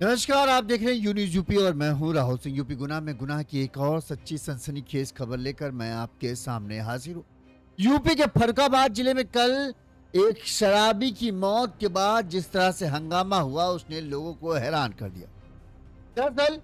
नमस्कार, आप देख रहे हैं यू न्यूज़ यूपी और मैं हूं राहुल सिंह। यूपी गुना में गुनाह की एक और सच्ची सनसनीखेज खबर लेकर मैं आपके सामने हाजिर हूं। यूपी के फर्रुखाबाद जिले में कल एक शराबी की मौत के बाद जिस तरह से हंगामा हुआ उसने लोगों को हैरान कर दिया। दरअसल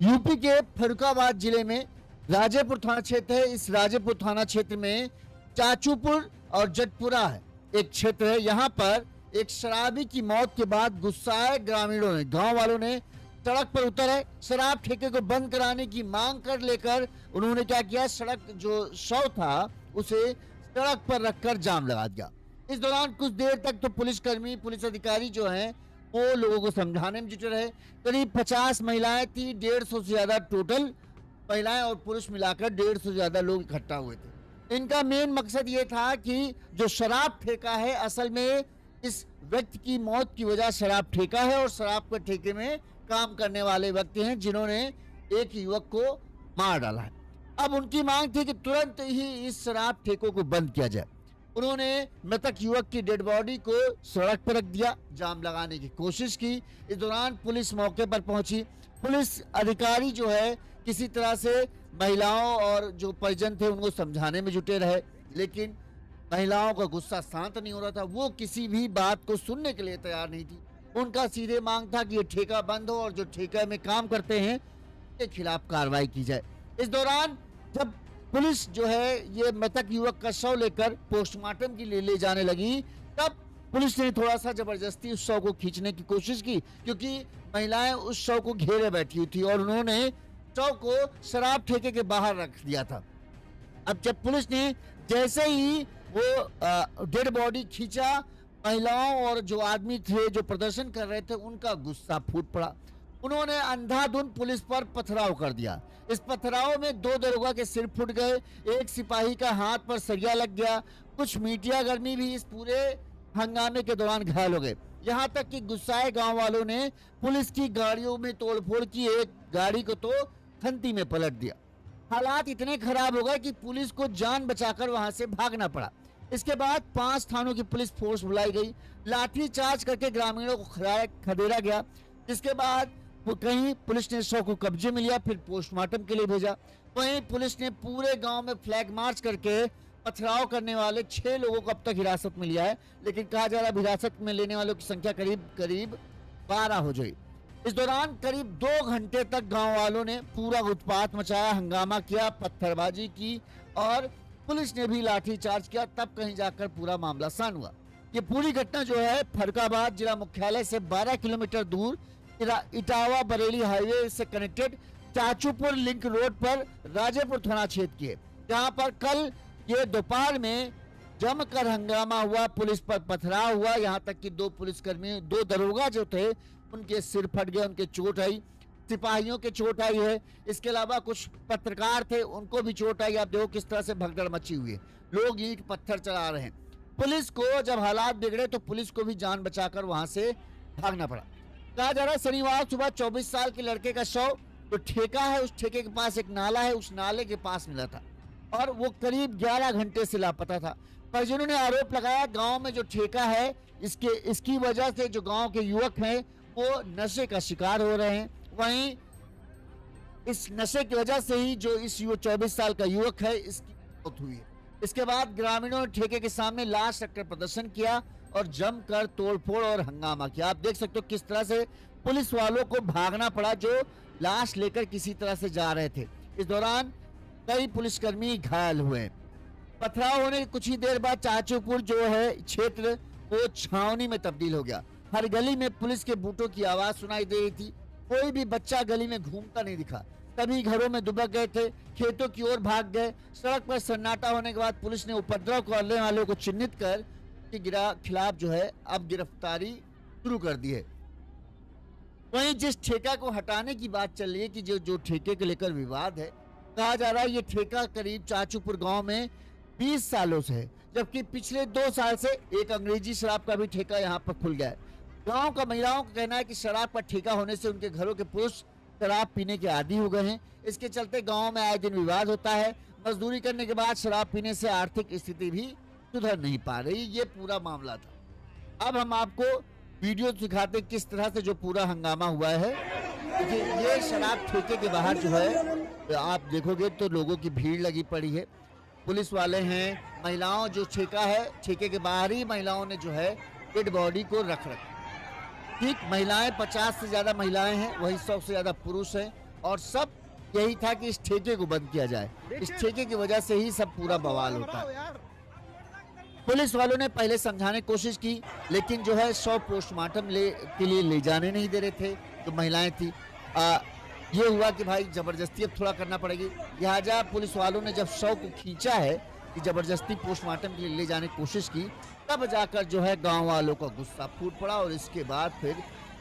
यूपी के फर्रुखाबाद जिले में राजेपुर थाना क्षेत्र है। इस राजेपुर थाना क्षेत्र में चाचूपुर और जटपुरा है एक क्षेत्र है। यहाँ पर एक शराबी की मौत के बाद गुस्साए ग्रामीणों ने, गांव वालों ने सड़क पर उतरे। शराब ठेके को बंद कराने की मांग कर लेकर उन्होंने क्या किया, सड़क जो शव था उसे सड़क पर रखकर जाम लगा दिया। इस दौरान कुछ देर तक तो पुलिसकर्मी, पुलिस अधिकारी जो हैं वो लोगों को समझाने में जुटे रहे। करीब 50 महिलाएं थी, 150 से ज्यादा टोटल महिलाएं और पुरुष मिलाकर 150 से ज्यादा लोग इकट्ठा हुए थे। इनका मेन मकसद ये था कि जो शराब ठेका है, असल में इस व्यक्ति की मौत की वजह शराब ठेका है और शराब के ठेके में काम करने वाले व्यक्ति हैं जिन्होंने एक युवक को मार डाला है। अब उनकी मांग थी कि तुरंत ही इस शराब ठेकों को बंद किया जाए। उन्होंने मृतक युवक की डेड बॉडी को सड़क पर रख दिया, जाम लगाने की कोशिश की। इस दौरान पुलिस मौके पर पहुंची। पुलिस अधिकारी जो है किसी तरह से महिलाओं और जो परिजन थे उनको समझाने में जुटे रहे, लेकिन महिलाओं का गुस्सा शांत नहीं हो रहा था। वो किसी भी बात को सुनने के लिए तैयार नहीं थी। उनका सीधे मांग था कि ये ठेका बंद हो और जो ठेका में काम करते हैं के खिलाफ कार्रवाई की जाए। इस दौरान जब पुलिस जो है ये मृतक युवक का शव लेकर पोस्टमार्टम के लिए ले जाने लगी, तब पुलिस ने थोड़ा सा जबरदस्ती उस शव को खींचने की कोशिश की, क्योंकि महिलाएं उस शव को घेरे बैठी हुई थी और उन्होंने शव को शराब ठेके के बाहर रख दिया था। अब जब पुलिस ने जैसे ही वो डेड बॉडी खींचा, महिलाओं और जो आदमी थे जो प्रदर्शन कर रहे थे उनका गुस्सा फूट पड़ा। उन्होंने अंधाधुंध पुलिस पर पथराव कर दिया। इस पथराव में 2 दरोगा के सिर फूट गए, एक सिपाही का हाथ पर सरिया लग गया। कुछ मीडियाकर्मी भी इस पूरे हंगामे के दौरान घायल हो गए। यहाँ तक कि गुस्साए गांव वालों ने पुलिस की गाड़ियों में तोड़फोड़ की, एक गाड़ी को तो खंती में पलट दिया। हालात इतने खराब हो गए कि पुलिस को जान बचाकर वहां से भागना पड़ा। इसके बाद 5 थानों की पुलिस फोर्स बुलाई गई, लाठी चार्ज करके ग्रामीणों को खदेड़ा गया। इसके बाद कहीं पुलिस ने शव को कब्जे में लिया, फिर पोस्टमार्टम के लिए भेजा। वहीं पुलिस ने पूरे गांव में फ्लैग मार्च करके पथराव करने वाले 6 लोगों को अब तक हिरासत में लिया है, लेकिन कहा जा रहा है हिरासत में लेने वालों की संख्या करीब 12 हो जाएगी। इस दौरान करीब 2 घंटे तक गांव वालों ने पूरा उत्पात मचाया, हंगामा किया, पत्थरबाजी की और पुलिस ने भी लाठी चार्ज किया। तब कहीं जाकर पूरा मामला शांत हुआ। ये पूरी घटना जो है फर्रुखाबाद जिला मुख्यालय से 12 किलोमीटर दूर इटावा बरेली हाईवे से कनेक्टेड चाचूपुर लिंक रोड पर राजेपुर थाना क्षेत्र की है, जहां पर कल ये दोपहर में जमकर हंगामा हुआ, पुलिस पर पथराव हुआ। यहाँ तक कि 2 पुलिसकर्मी, 2 दरोगा जो थे उनके सिर फट गए, उनके चोट आई, सिपाहियों के चोट आई है। इसके अलावा कुछ पत्रकार थे उनको भी चोट आई। आप देखो किस तरह से भगदड़ मची हुई है, लोग ईंट पत्थर चला रहे हैं। पुलिस को जब हालात बिगड़े तो पुलिस को भी जान बचाकर वहां से भागना पड़ा। कहा जा रहा है शनिवार सुबह 24 साल के लड़के का शव जो ठेका है, उस ठेके के पास एक नाला है, उस नाले के पास मिला था और वो करीब 11 घंटे से लापता था। परिजनों ने आरोप लगाया गांव में जो ठेका है इसकी वजह से जो गांव के युवक हैं वो नशे का शिकार हो रहे हैं। वहीं इस नशे की वजह से ही जो इस 24 साल का युवक है इसकी मौत हुई है। इसके बाद ग्रामीणों ने ठेके के सामने लाश रखकर प्रदर्शन किया और जमकर तोड़फोड़ और हंगामा किया। आप देख सकते हो किस तरह से पुलिस वालों को भागना पड़ा जो लाश लेकर किसी तरह से जा रहे थे। इस दौरान कई पुलिसकर्मी घायल हुए। पथराव होने के कुछ ही देर बाद चाचूपुर जो है क्षेत्र वो छावनी में तब्दील हो गया। हर गली में पुलिस के बूटों की आवाज सुनाई दे रही थी। कोई भी बच्चा गली में घूमता नहीं दिखा। सभी घरों में दुबक गए थे, खेतों की ओर भाग गए। सड़क पर सन्नाटा होने के बाद पुलिस ने उपद्रव करने वालों को चिन्हित कर के खिलाफ जो है अब गिरफ्तारी शुरू कर दी है। वहीं जिस ठेका को हटाने की बात चल रही है कि जो ठेके को लेकर विवाद है, कहा जा रहा है ये ठेका करीब चाचूपुर गांव में 20 सालों से है, जबकि पिछले 2 साल से एक अंग्रेजी शराब का भी ठेका यहाँ पर खुल गया है। गांव का महिलाओं का कहना है कि शराब का ठेका होने से उनके घरों के पुरुष शराब पीने के आदी हो गए हैं। इसके चलते गांव में आए दिन विवाद होता है। मजदूरी करने के बाद शराब पीने से आर्थिक स्थिति भी सुधर नहीं पा रही। ये पूरा मामला था। अब हम आपको वीडियो दिखाते किस तरह से जो पूरा हंगामा हुआ है। देखिए ये शराब ठेके के बाहर जो है आप देखोगे तो लोगों की भीड़ लगी पड़ी है, पुलिस वाले हैं, महिलाओं जो ठेका है, ठेके के बाहर ही महिलाओं ने जो है डेड बॉडी को रख रखा। ठीक, महिलाएं 50 से ज्यादा महिलाएं हैं, वही 100 से ज्यादा पुरुष हैं, और सब यही था कि इस ठेके को बंद किया जाए। इस ठेके की वजह से ही सब पूरा बवाल होता है। पुलिस वालों ने पहले समझाने की कोशिश की, लेकिन जो है 100 पोस्टमार्टम के लिए ले जाने नहीं दे रहे थे जो महिलाएं थी। ये हुआ कि भाई जबरदस्ती अब थोड़ा करना पड़ेगी, लिहाजा पुलिस वालों ने जब 100 को खींचा है कि जबरदस्ती पोस्टमार्टम के लिए ले जाने की कोशिश की, तब जाकर जो है गांव वालों का गुस्सा फूट पड़ा, और इसके बाद फिर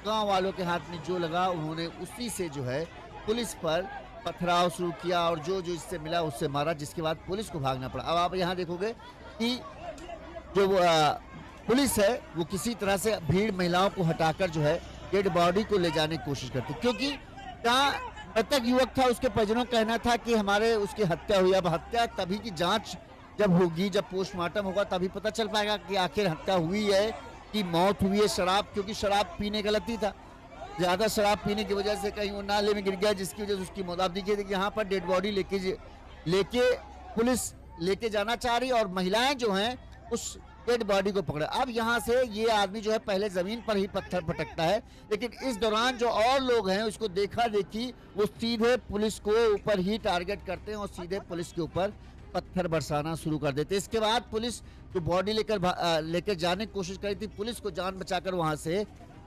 गांव वालों के हाथ में जो लगा उन्होंने उसी से जो है पुलिस पर पथराव शुरू किया, और जो जो इससे मिला उससे मारा, जिसके बाद पुलिस को भागना पड़ा। अब आप यहाँ देखोगे कि जो पुलिस है वो किसी तरह से भीड़ महिलाओं को हटाकर जो है डेड बॉडी को ले जाने की कोशिश करती, क्योंकि जहाँ मृतक युवक था उसके परिजनों का कहना था कि हमारे उसकी हत्या हुई। अब हत्या तभी की जांच जब होगी, जब पोस्टमार्टम होगा, तभी पता चल पाएगा कि आखिर हत्या हुई है कि मौत हुई है। शराब, क्योंकि शराब पीने गलती था, ज्यादा शराब पीने की वजह से कहीं वो नाले में गिर गया, जिसकी वजह से उसकी मौत। आप देखिए यहाँ पर डेड बॉडी लेके पुलिस लेके जाना चाह रही, और महिलाएं जो हैं उस डेड बॉडी को पकड़ा। अब यहाँ से ये आदमी जो है पहले जमीन पर ही पत्थर पटकता है, लेकिन इस दौरान जो और लोग हैं उसको देखा देखी वो सीधे पुलिस को ऊपर ही टारगेट करते हैं और सीधे पुलिस के ऊपर पत्थर बरसाना शुरू कर देते हैं। इसके बाद पुलिस जो बॉडी लेकर जाने की कोशिश करी थी, पुलिस को जान बचाकर वहां से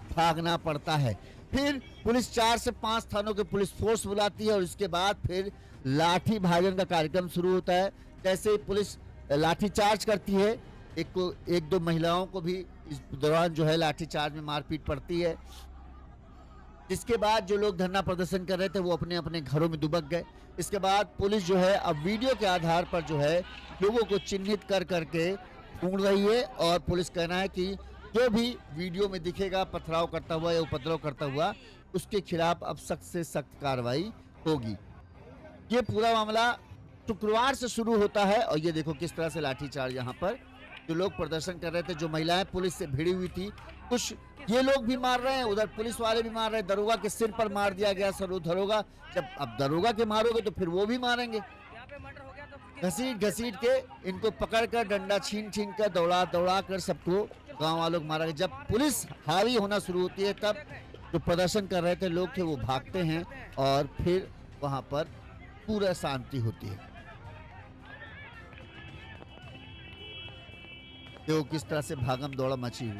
भागना पड़ता है। फिर पुलिस 4 से 5 थानों के पुलिस फोर्स बुलाती है, और इसके बाद फिर लाठी भाजन का कार्यक्रम शुरू होता है। जैसे ही पुलिस लाठी चार्ज करती है, एक दो महिलाओं को भी इस दौरान जो है लाठी चार्ज में मारपीट पड़ती है, जिसके बाद जो लोग धरना प्रदर्शन कर रहे थे वो अपने अपने घरों में दुबक गए। इसके बाद पुलिस जो है अब वीडियो के आधार पर जो है लोगों को चिन्हित कर करके ढूंढ रही है, और पुलिस कहना है कि जो भी वीडियो में दिखेगा पथराव करता हुआ या उपद्रव करता हुआ, उसके खिलाफ अब सख्त से सख्त कार्रवाई होगी। ये पूरा मामला शुक्रवार से शुरू होता है, और ये देखो किस तरह से लाठीचार्ज यहाँ पर जो लोग प्रदर्शन कर रहे थे, जो महिलाएं पुलिस से भिड़ी हुई थी, कुछ ये लोग भी मार रहे हैं, उधर पुलिस वाले भी मार रहे हैं। दरोगा के सिर पर मार दिया गया सर दरोगा, जब अब दरोगा के मारोगे तो फिर वो भी मारेंगे। घसीट घसीट के इनको पकड़कर डंडा छीन छीन कर दौड़ा दौड़ा कर सबको गांव वालों को मारा गया। जब पुलिस हावी होना शुरू होती है, तब जो प्रदर्शन कर रहे थे लोग थे वो भागते हैं, और फिर वहां पर पूरा शांति होती है। देखो किस तरह से भागम दौड़ा मची हुई।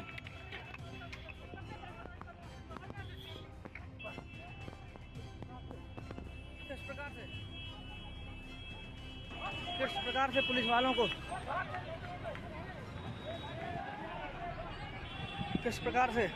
किस प्रकार से पुलिस वालों को किस प्रकार से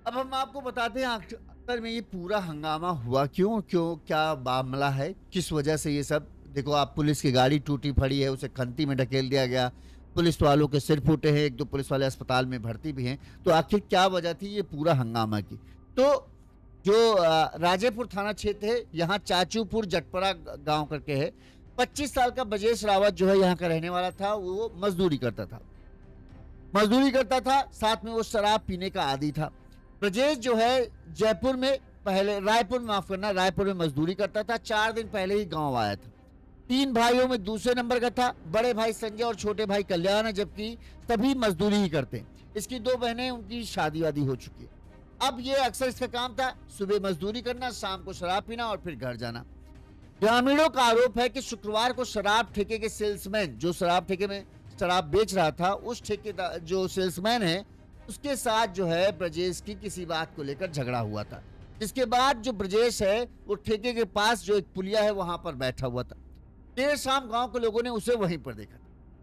अब हम आपको बताते हैं आखिर में ये पूरा हंगामा हुआ क्यों, क्या मामला है, किस वजह से ये सब। देखो आप, पुलिस की गाड़ी टूटी पड़ी है, उसे खंती में ढकेल दिया गया, पुलिस वालों के सिर फूटे हैं, 1-2 पुलिस वाले अस्पताल में भर्ती भी हैं। तो आखिर क्या वजह थी ये पूरा हंगामा की? तो जो राजेपुर थाना क्षेत्र है, यहाँ चाचूपुर जटपरा गांव करके है, 25 साल का ब्रजेश रावत जो है यहाँ का रहने वाला था। वो मजदूरी करता था, साथ में वो शराब पीने का आदी था। ब्रजेश जो है रायपुर में मजदूरी करता था। 4 दिन पहले ही गांव आया था। 3 भाइयों में दूसरे नंबर का था। बड़े भाई संजय और छोटे भाई कल्याण है, जबकि सभी मजदूरी ही करते हैं। इसकी 2 बहनें, उनकी शादी वादी हो चुकी है। अब ये अक्सर इसका काम था सुबह मजदूरी करना, शाम को शराब पीना और फिर घर जाना। ग्रामीणों का आरोप है कि शुक्रवार को शराब ठेके के सेल्समैन, जो शराब ठेके में शराब बेच रहा था, उस ठेकेदार जो सेल्समैन है उसके साथ जो है ब्रजेश की किसी बात को लेकर झगड़ा हुआ था। जिसके बाद जो ब्रजेश है वो ठेके के पास जो एक पुलिया है वहां पर बैठा हुआ था। देर शाम गांव के लोगों ने उसे वहीं पर देखा।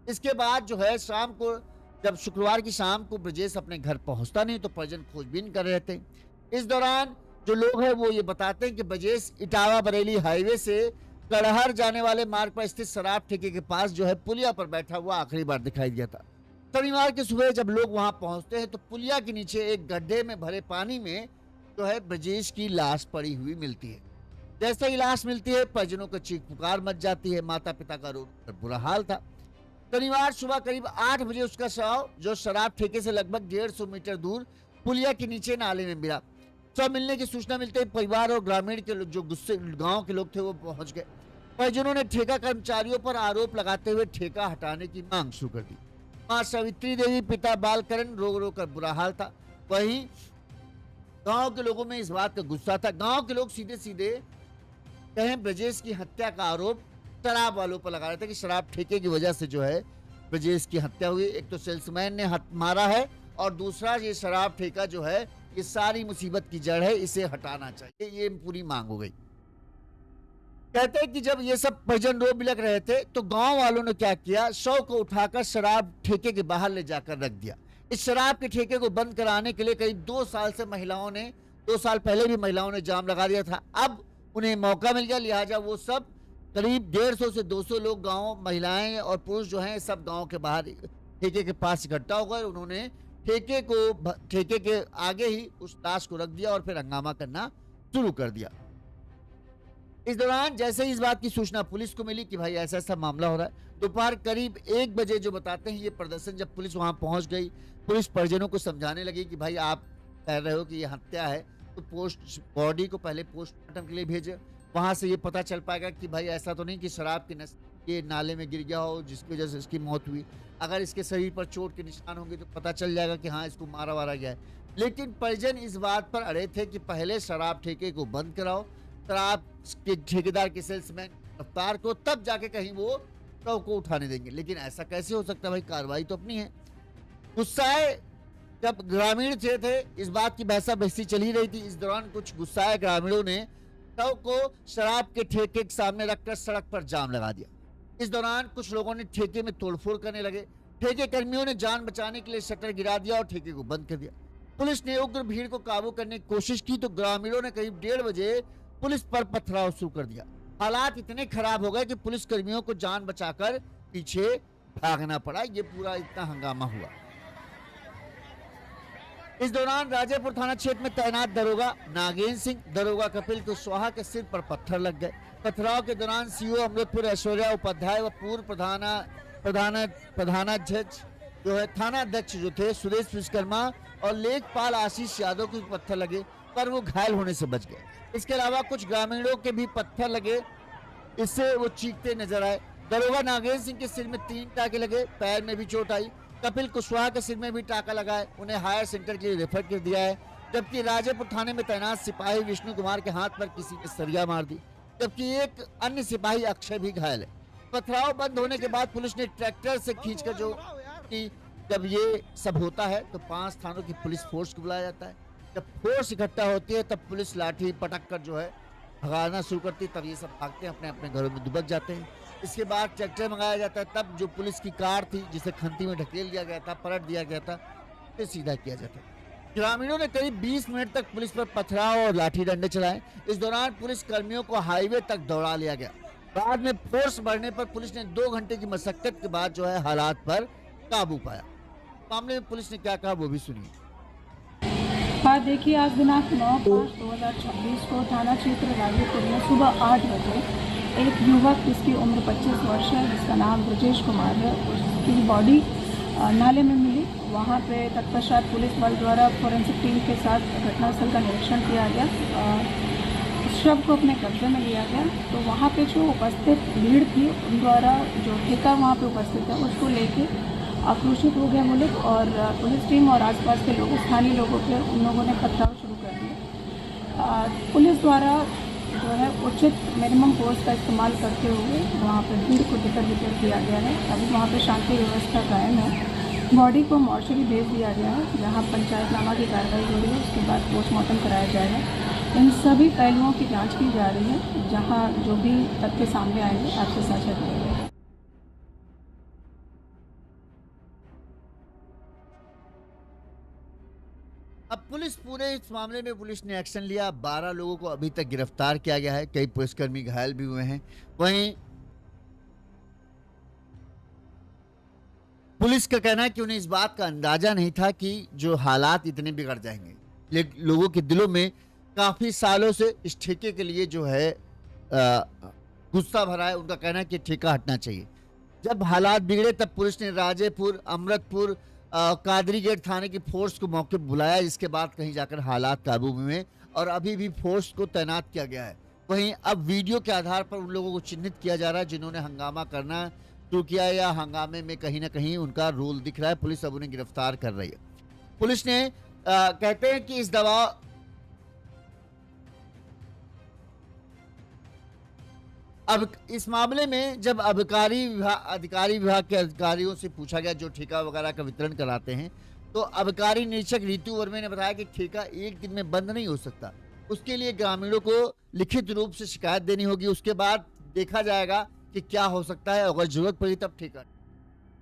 इसके बाद जो है शाम को, जब शुक्रवार की शाम को ब्रजेश अपने घर पहुंचता नहीं, तो परिजन खोजबीन कर रहे थे। इस दौरान जो लोग हैं वो ये बताते हैं कि ब्रजेश इटावा बरेली हाईवे से कड़हर जाने वाले मार्ग पर स्थित शराब ठेके के पास जो है पुलिया पर बैठा हुआ आखिरी बार दिखाई दिया था। शनिवार की सुबह जब लोग वहां पहुंचते हैं तो पुलिया के नीचे एक गड्ढे में भरे पानी में जो है ब्रजेश की लाश पड़ी हुई मिलती है। जैसे ही लाश मिलती है परिजनों को चीख पुकार मच जाती है। माता पिता का रो कर बुरा हाल था। शनिवार सुबह करीब 8 बजे उसका शव जो शराब ठेके से लगभग 150 मीटर दूर पुलिया के नीचे नाले में मिला। शव मिलने की सूचना मिलते ही परिवार और ग्रामीण के लोग जो गुस्से गांव के लोग थे वो पहुंच गए। परिजनों ने ठेका कर्मचारियों पर आरोप लगाते हुए ठेका हटाने की मांग शुरू कर दी। मां सावित्री देवी पिता बालकरण रो रो कर बुरा हाल था। वहीं गांव के लोगों में इस बात का गुस्सा था। गांव के लोग सीधे सीधे कहें ब्रजेश की हत्या का आरोप शराब वालों पर लगा रहे थे कि शराब ठेके की वजह से जो है ब्रजेश की हत्या हुई। एक तो सेल्समैन ने मारा है और दूसरा ये शराब ठेका जो है ये सारी मुसीबत की जड़ है, इसे हटाना चाहिए। ये पूरी मांग हो गई। कहते हैं कि जब ये सब परिजन रो बिलक रहे थे तो गांव वालों ने क्या किया, शव को उठाकर शराब ठेके के बाहर ले जाकर रख दिया। इस शराब के ठेके को बंद कराने के लिए करीब 2 साल से महिलाओं ने 2 साल पहले भी महिलाओं ने जाम लगा दिया था। अब उन्हें मौका मिल गया, लिहाजा वो सब करीब 150 से 200 लोग गांव महिलाएं और पुरुष जो हैं सब गांव के बाहर ठेके के पास इकट्ठा हो गए। उन्होंने ठेके के आगे ही उस लाश को रख दिया और फिर हंगामा करना शुरू कर दिया। इस दौरान जैसे ही इस बात की सूचना पुलिस को मिली कि भाई ऐसा ऐसा मामला हो रहा है, दोपहर करीब 1 बजे जो बताते हैं ये प्रदर्शन, जब पुलिस वहां पहुंच गई, पुलिस परिजनों को समझाने लगी कि भाई आप कह रहे हो कि ये हत्या है तो बॉडी को पहले पोस्टमार्टम के लिए भेजे, वहां से ये पता चल पाएगा कि भाई ऐसा तो नहीं कि शराब के ये नाले में गिर गया हो जिसकी वजह से इसकी मौत हुई। अगर इसके शरीर पर चोट के निशान होंगे तो पता चल जाएगा कि हाँ इसको मारा वारा गया है। लेकिन परिजन इस बात पर अड़े थे कि पहले शराब ठेके को बंद कराओ, शराब के ठेकेदार के सेल्समैन गिरफ्तार को, तब जाके कहीं वो शव को उठाने देंगे। लेकिन ऐसा कैसे हो सकता है भाई, कार्रवाई तो अपनी है। गुस्साए जब ग्रामीण थे इस बात की बहसा बहसी चली रही थी। इस दौरान कुछ गुस्साए ग्रामीणों ने शव को शराब के ठेके के सामने रखकर सड़क पर जाम लगा दिया। इस दौरान कुछ लोगों ने ठेके में तोड़फोड़ करने लगे। ठेके कर्मियों ने जान बचाने के लिए शटर गिरा दिया और ठेके को बंद कर दिया। पुलिस ने उग्र भीड़ को काबू करने की कोशिश की तो ग्रामीणों ने करीब 1:30 बजे पुलिस पर पथराव शुरू कर दिया। हालात इतने खराब हो गए कि पुलिस कर्मियों को जान बचाकर पीछे भागना पड़ा। ये पूरा इतना हंगामा हुआ। इस दौरान राजेपुर थाना क्षेत्र में तैनात दरोगा नागेंद्र सिंह, दरोगा कपिल कुशवाहा के सिर पर पत्थर लग गए। पथराव के दौरान सीओ अमृतपुर ऐश्वर्या उपाध्याय व पूर्व प्रधानाध्यक्ष जो है थाना अध्यक्ष जो थे सुरेश विश्वकर्मा और लेखपाल आशीष यादव को पत्थर लगे, पर वो घायल होने से बच गए। इसके अलावा कुछ ग्रामीणों के भी पत्थर लगे, इससे वो चीखते नजर आए। दरोगा नागेंद्र सिंह के सिर में 3 टाके लगे, पैर में भी चोट आई। कपिल कुशवाहा के सिर में भी टाका लगा है, उन्हें हायर सेंटर के लिए रेफर कर दिया है। जबकि राजेपुर थाने में तैनात सिपाही विष्णु कुमार के हाथ पर किसी ने सरिया मार दी, जबकि एक अन्य सिपाही अक्षय भी घायल है। पथराव बंद होने के बाद पुलिस ने ट्रैक्टर से खींचकर जो कि जब ये सब होता है तो 5 थानों की पुलिस फोर्स को बुलाया जाता है। जब फोर्स इकट्ठा होती है तब पुलिस लाठी पटक कर जो है भगाना शुरू करती है, तब ये सब भागते हैं, अपने अपने घरों में दुबक जाते हैं। इसके बाद ट्रैक्टर मंगाया जाता है, तब जो पुलिस की कार थी जिसे खंती में ढकेल दिया गया था, पलट दिया गया था, फिर सीधा किया जाता है। ग्रामीणों ने करीब 20 मिनट तक पुलिस पर पथराव और लाठी डंडे चलाए। इस दौरान पुलिस कर्मियों को हाईवे तक दौड़ा लिया गया। बाद में फोर्स बढ़ने पर पुलिस ने 2 घंटे की मशक्कत के बाद जो है हालात पर काबू पाया। मामले में पुलिस ने क्या कहा वो भी सुनिए। हाँ देखिए, आज दिनांक 9/5/2026 को थाना क्षेत्र राजेपुर में सुबह 8 बजे एक युवक जिसकी उम्र 25 वर्ष है, जिसका नाम ब्रजेश कुमार है, उसकी बॉडी नाले में मिली। वहाँ पे तत्पश्चात पुलिस बल द्वारा फोरेंसिक टीम के साथ घटनास्थल का निरीक्षण किया गया। उस शव को अपने कब्जे में लिया गया। तो वहाँ पे जो उपस्थित भीड़ थी उन द्वारा जो ठेका वहाँ पे उपस्थित है उसको लेके आक्रोशित हो गए वो लोग, और पुलिस टीम और आसपास के लोग, स्थानीय लोगों के उन लोगों ने पथराव शुरू कर दिया। पुलिस द्वारा जो है उचित मिनिमम फोर्स का इस्तेमाल करते हुए वहाँ पर भीड़ को तितर बितर किया गया है। अभी वहाँ पर शांति व्यवस्था कायम है। बॉडी को मॉर्चरी भेज दिया गया है, जहाँ पंचायतनामा की कार्रवाई हो रही है, उसके बाद पोस्टमार्टम कराया जाएगा। इन सभी पहलुओं की जाँच की जा रही है, जहाँ जो भी तथ्य सामने आएंगे आपसे साझा किया जाएगा। अब पुलिस पूरे इस मामले में पुलिस ने एक्शन लिया। 12 लोगों को अभी तक गिरफ्तार किया गया है, कई पुलिसकर्मी घायल भी हुए हैं। वहीं पुलिस का कहना है कि उन्हें इस बात का अंदाजा नहीं था कि जो हालात इतने बिगड़ जाएंगे। लोगों के दिलों में काफी सालों से इस ठेके के लिए जो है गुस्सा भरा है। उनका कहना है कि ठेका हटना चाहिए। जब हालात बिगड़े तब पुलिस ने राजेपुर, अमृतपुर, कादरीगेट थाने की फोर्स को मौके पर बुलाया, जिसके बाद कहीं जाकर हालात काबू में हुए और अभी भी फोर्स को तैनात किया गया है। वहीं अब वीडियो के आधार पर उन लोगों को चिन्हित किया जा रहा है जिन्होंने हंगामा करना शुरू किया या हंगामे में कहीं ना कहीं उनका रोल दिख रहा है। पुलिस अब उन्हें गिरफ्तार कर रही है। पुलिस ने कहते हैं कि इस दबाव अब इस मामले में जब अधिकारी विभाग के अधिकारियों से पूछा गया जो ठेका वगैरह का वितरण कराते हैं, तो अबकारी निरीक्षक रितु वर्मे ने बताया कि ठेका एक दिन में बंद नहीं हो सकता। उसके लिए ग्रामीणों को लिखित रूप से शिकायत देनी होगी। उसके बाद देखा जाएगा कि क्या हो सकता है। अगर जरूरत पड़ी तब ठेका।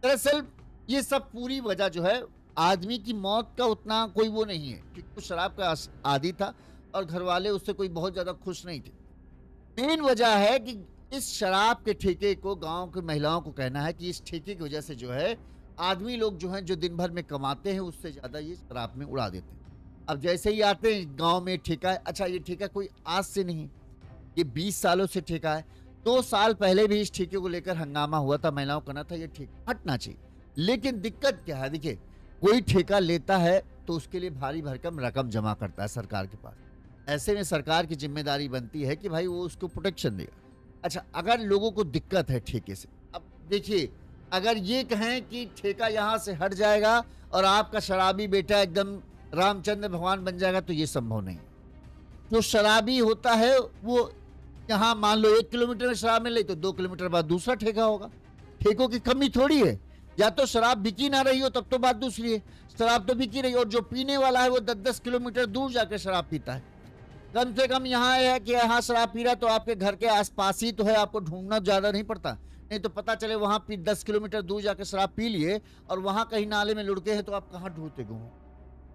दरअसल ये सब पूरी वजह जो है, आदमी की मौत का उतना कोई वो नहीं है, क्योंकि वो शराब का आदी था और घर वाले उससे कोई बहुत ज्यादा खुश नहीं थे। मेन वजह है कि इस शराब के ठेके को गांव की महिलाओं को कहना है कि इस ठेके की वजह से जो है आदमी लोग जो हैं जो दिन भर में कमाते हैं उससे ज्यादा ये शराब में उड़ा देते हैं। अब जैसे ही आते हैं गांव में ठेका है। अच्छा, ये ठेका कोई आज से नहीं है, ये 20 सालों से ठेका है। 2 साल पहले भी इस ठेके को लेकर हंगामा हुआ था, महिलाओं का कहना था ये ठेका हटना चाहिए। लेकिन दिक्कत क्या है, देखिए कोई ठेका लेता है तो उसके लिए भारी भरकम रकम जमा करता है सरकार के पास। ऐसे में सरकार की जिम्मेदारी बनती है कि भाई वो उसको प्रोटेक्शन देगा। अच्छा, अगर लोगों को दिक्कत है ठेके से, अब देखिए अगर ये कहें कि ठेका यहाँ से हट जाएगा और आपका शराबी बेटा एकदम रामचंद्र भगवान बन जाएगा, तो ये संभव नहीं। जो शराबी होता है वो यहाँ मान लो 1 किलोमीटर में शराब मिल रही तो 2 किलोमीटर बाद दूसरा ठेका होगा। ठेकों की कमी थोड़ी है, या तो शराब बिकी ना रही हो तब तो बात दूसरी है, शराब तो बिकी रही, और जो पीने वाला है वो 10-10 किलोमीटर दूर जाकर शराब पीता है। कम से कम यहाँ है कि यहाँ शराब पी रहा तो आपके घर के आसपास ही तो है, आपको ढूंढना ज्यादा नहीं पड़ता। नहीं तो पता चले वहां 10 किलोमीटर दूर जाकर शराब पी लिए और वहां कहीं नाले में लुढ़के हैं तो आप कहाँ ढूंढते घूमो।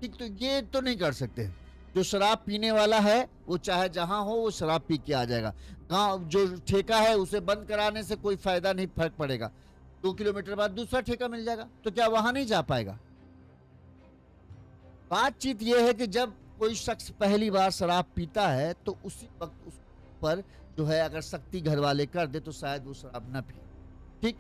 ठीक, तो ये तो नहीं कर सकते। जो शराब पीने वाला है वो चाहे जहां हो वो शराब पी के आ जाएगा। गांव जो ठेका है उसे बंद कराने से कोई फायदा नहीं, फर्क पड़ेगा। 2 किलोमीटर बाद दूसरा ठेका मिल जाएगा, तो क्या वहां नहीं जा पाएगा? बातचीत यह है कि जब कोई शख्स पहली बार शराब पीता है तो उसी वक्त उस पर जो है अगर सख्ती घर वाले कर दे तो शायद वो शराब ना पिए। ठीक,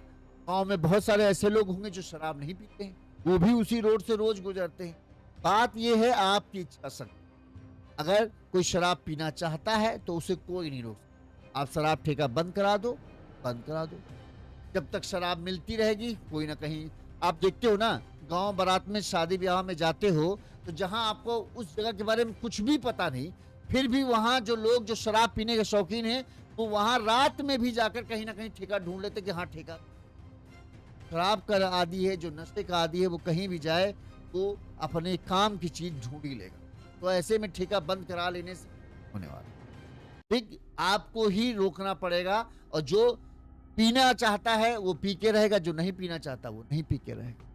गांव में बहुत सारे ऐसे लोग होंगे जो शराब नहीं पीते हैं, वो भी उसी रोड से रोज गुजरते हैं। बात यह है आपकी इच्छा शक्ति। अगर कोई शराब पीना चाहता है तो उसे कोई नहीं रोक सकता। आप शराब ठेका बंद करा दो, बंद करा दो। जब तक शराब मिलती रहेगी कोई ना कहीं, आप देखते हो ना गांव बारात में शादी ब्याह में जाते हो तो जहां आपको उस जगह के बारे में कुछ भी पता नहीं, फिर भी वहां जो लोग जो शराब पीने के शौकीन हैं वो वहां रात में भी जाकर कहीं ना कहीं ठेका ढूंढ लेते कि हाँ ठेका। शराब का आदी है, जो नशे का आदी है, वो कहीं भी जाए वो अपने काम की चीज ढूंढ ही लेगा। तो ऐसे में ठेका बंद करा लेने से होने वाला। ठीक, आपको ही रोकना पड़ेगा, और जो पीना चाहता है वो पी के रहेगा, जो नहीं पीना चाहता वो नहीं पी के रहेगा।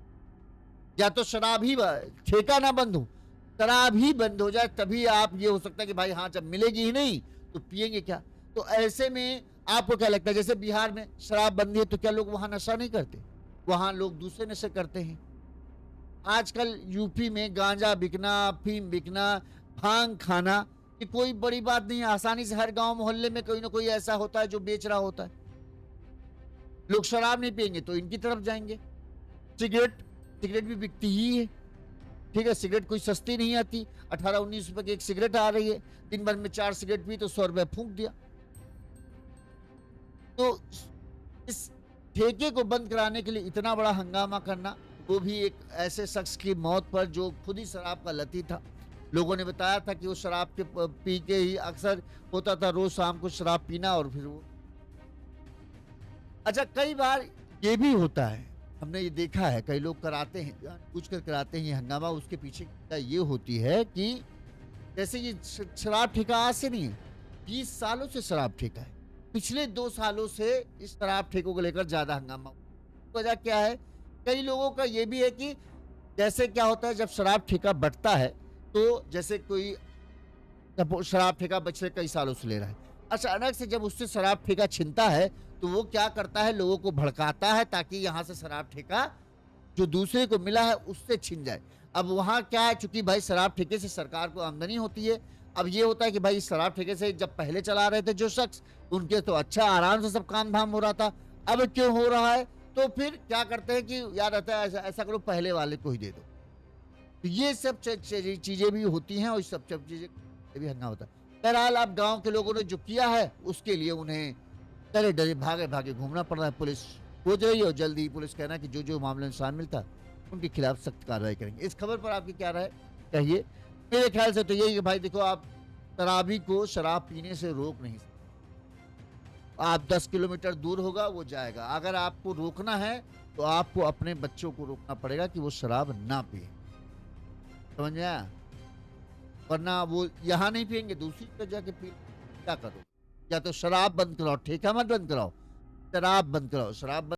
या तो शराब ही ठेका ना बंद हो, शराब ही बंद हो जाए, तभी आप ये हो सकता है कि भाई हाँ जब मिलेगी ही नहीं तो पिएंगे क्या। तो ऐसे में आपको क्या लगता है, जैसे बिहार में शराब बंदी है तो क्या लोग वहां नशा नहीं करते? वहां लोग दूसरे नशे करते हैं। आजकल यूपी में गांजा बिकना, अफीम बिकना, भांग खाना, ये कोई बड़ी बात नहीं है। आसानी से हर गांव मोहल्ले में कोई ना कोई ऐसा होता है जो बेच रहा होता है। लोग शराब नहीं पिएंगे तो इनकी तरफ जाएंगे। सिगरेट भी बिकती ही है। ठीक है, सिगरेट कोई सस्ती नहीं आती। 18-19 रुपए की एक सिगरेट आ रही है, दिन भर में 4 सिगरेट पी तो 100 रुपए फूंक दिया। तो इस ठेके को बंद कराने के लिए इतना बड़ा हंगामा करना, वो भी एक ऐसे शख्स की मौत पर जो खुद ही शराब का लती था। लोगों ने बताया था कि वो शराब के पी के ही अक्सर होता था रोज शाम को शराब पीना और फिर वो। अच्छा, कई बार ये भी होता है, हमने ये देखा है, कई लोग कराते हैं, पूछ कर कराते हैं हंगामा। उसके पीछे ये होती है कि जैसे ये शराब ठेका आज से नहीं है, 20 सालों से शराब ठेका है। पिछले 2 सालों से इस शराब ठेकों को लेकर ज्यादा हंगामा। वजह क्या है? कई लोगों का ये भी है कि जैसे क्या होता है जब शराब ठेका बढ़ता है तो जैसे कोई शराब ठेका पिछले कई सालों से ले रहा है, अचानक से जब उससे शराब ठेका छिनता है तो वो क्या करता है, लोगों को भड़काता है ताकि यहाँ से शराब ठेका जो दूसरे को मिला है उससे छिन जाए। अब वहाँ क्या है, चूंकि भाई शराब ठेके से सरकार को आमदनी होती है, अब ये होता है कि भाई शराब ठेके से जब पहले चला रहे थे जो शख्स, उनके तो अच्छा आराम से सब काम धाम हो रहा था, अब क्यों हो रहा है? तो फिर क्या करते हैं कि यार रहता है ऐसा करो पहले वाले को ही दे दो। तो ये सब चीजें भी होती हैं और सब चीजें भी हंगामा होता है। बहरहाल अब गांव के लोगों ने जो किया है उसके लिए उन्हें डरे डरे भागे भागे घूमना पड़ रहा है। पुलिस खोज रही है और जल्दी ही पुलिस कहना है कि जो जो मामले में शामिल था उनके खिलाफ सख्त कार्रवाई करेंगे। इस खबर पर आपकी क्या राय कहिए। मेरे ख्याल से तो यही कि भाई देखो, आप शराबी को शराब पीने से रोक नहीं सकते। आप 10 किलोमीटर दूर होगा वो जाएगा। अगर आपको रोकना है तो आपको अपने बच्चों को रोकना पड़ेगा कि वो शराब ना पिए, समझ में आया? वरना वो यहाँ नहीं पियेंगे, दूसरी जगह जाके पी, क्या करो? या तो शराब बंद कराओ, ठेका मत बंद कराओ, शराब बंद कराओ। शराब